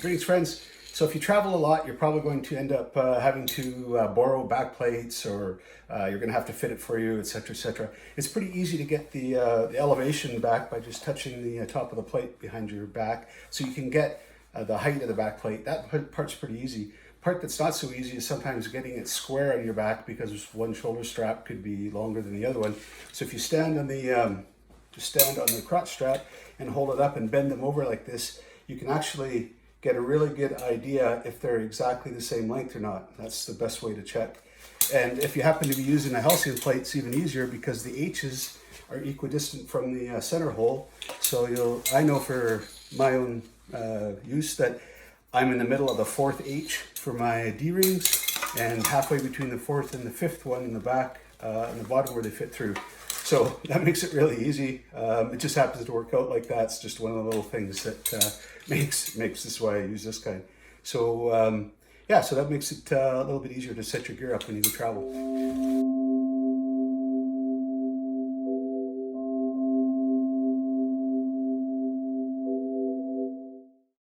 Greetings, friends. So if you travel a lot, you're probably going to end up having to borrow backplates, or you're going to have to fit it for you, etc., etc. It's pretty easy to get the elevation back by just touching the top of the plate behind your back, so you can get the height of the backplate. That part's pretty easy. Part that's not so easy is sometimes getting it square on your back, because one shoulder strap could be longer than the other one. So if you stand on the just stand on the crotch strap and hold it up and bend them over like this, you can actually get a really good idea if they're exactly the same length or not. That's the best way to check. And if you happen to be using a Halcyon plate, it's even easier because the H's are equidistant from the center hole. So I know for my own use that I'm in the middle of the 4th H for my D-rings, and halfway between the 4th and the 5th one in the back and the bottom where they fit through. So that makes it really easy. It just happens to work out like that. It's just one of the little things that makes this why I use this kind. So yeah, so that makes it a little bit easier to set your gear up when you go travel.